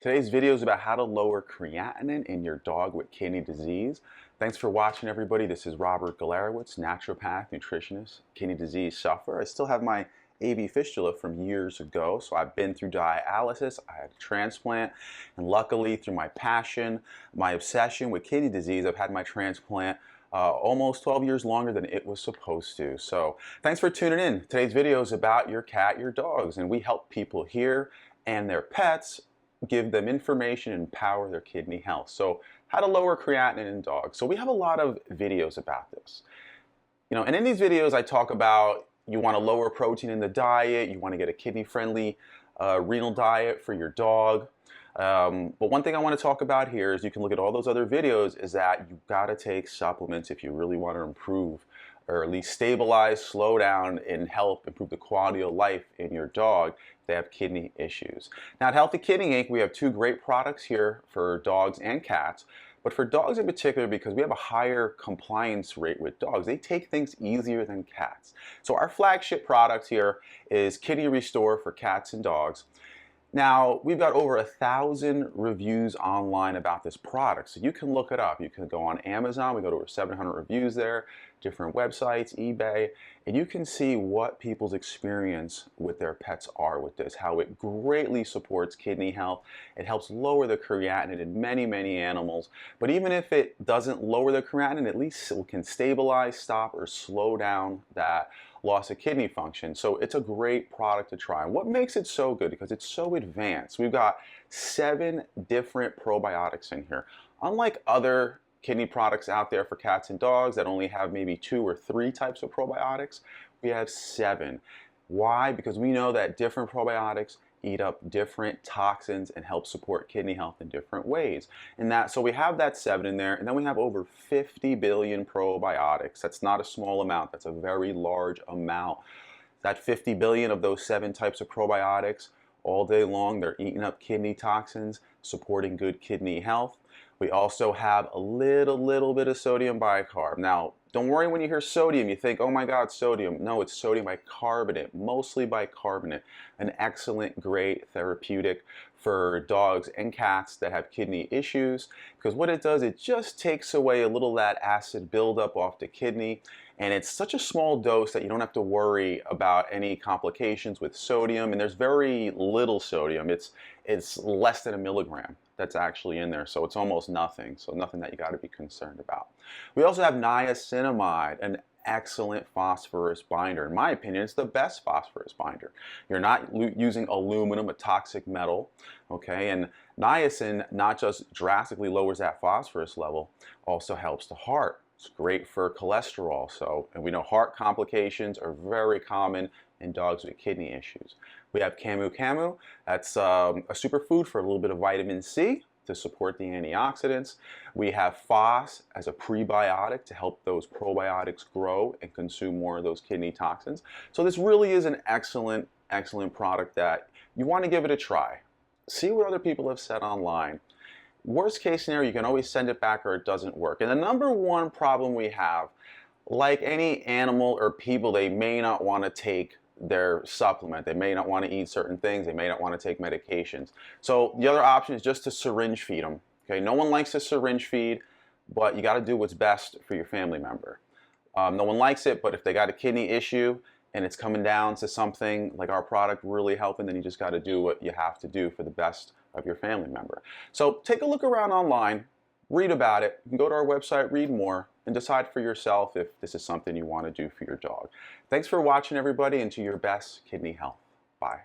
Today's video is about how to lower creatinine in your dog with kidney disease. Thanks for watching, everybody. This is Robert Galarowitz, naturopath, nutritionist, kidney disease sufferer. I still have my AV fistula from years ago, so I've been through dialysis, I had a transplant, and luckily through my passion, my obsession with kidney disease, I've had my transplant almost 12 years longer than it was supposed to. So thanks for tuning in. Today's video is about your cat, your dogs, and we help people here and their pets, give them information and empower their kidney health. So how to lower creatinine in dogs. So we have a lot of videos about this. And in these videos I talk about you want to lower protein in the diet, you want to get a kidney-friendly renal diet for your dog. But one thing I want to talk about here is you can look at all those other videos is that you've got to take supplements if you really want to improve or at least stabilize, slow down, and help improve the quality of life in your dog if they have kidney issues. Now at Healthy Kidney Inc., we have two great products here for dogs and cats. But for dogs in particular, because we have a higher compliance rate with dogs, they take things easier than cats. So our flagship product here is Kidney Restore for cats and dogs. Now, we've got over 1,000 reviews online about this product, so you can look it up. You can go on Amazon, we got over 700 reviews there, different websites, eBay, and you can see what people's experience with their pets are with this, how it greatly supports kidney health. It helps lower the creatinine in many, many animals, but even if it doesn't lower the creatinine, at least it can stabilize, stop, or slow down that loss of kidney function. So it's a great product to try. And what makes it so good, because it's so advanced, we've got 7 different probiotics in here. Unlike other kidney products out there for cats and dogs that only have maybe 2 or 3 types of probiotics, we have 7. Why? Because we know that different probiotics eat up different toxins and help support kidney health in different ways. So we have that 7 in there, and then we have over 50 billion probiotics. That's not a small amount, that's a very large amount. That 50 billion of those 7 types of probiotics, all day long, they're eating up kidney toxins, supporting good kidney health. We also have a little bit of sodium bicarb. Now, don't worry when you hear sodium, you think, oh my God, sodium. No, it's sodium bicarbonate, mostly bicarbonate. An excellent, great therapeutic for dogs and cats that have kidney issues, because what it does, it just takes away a little of that acid buildup off the kidney, and it's such a small dose that you don't have to worry about any complications with sodium, and there's very little sodium. It's less than 1 milligram that's actually in there, so it's almost nothing, so nothing that you got to be concerned about. We also have niacinamide, an excellent phosphorus binder. In my opinion, it's the best phosphorus binder. You're not using aluminum, a toxic metal, okay? And niacin not just drastically lowers that phosphorus level, also helps the heart. It's great for cholesterol, and we know heart complications are very common in dogs with kidney issues. We have Camu Camu. That's a superfood for a little bit of vitamin C to support the antioxidants. We have FOS as a prebiotic to help those probiotics grow and consume more of those kidney toxins. So this really is an excellent, excellent product that you want to give it a try. See what other people have said online. Worst case scenario, you can always send it back or it doesn't work. And the number one problem we have, like any animal or people, they may not want to take their supplement. They may not want to eat certain things. They may not want to take medications. So the other option is just to syringe feed them. Okay, no one likes to syringe feed, but you got to do what's best for your family member. No one likes it, but if they got a kidney issue and it's coming down to something like our product really helping, then you just got to do what you have to do for the best of your family member. So take a look around online, read about it. You can go to our website, read more, and decide for yourself if this is something you want to do for your dog. Thanks for watching, everybody, and to your best kidney health. Bye.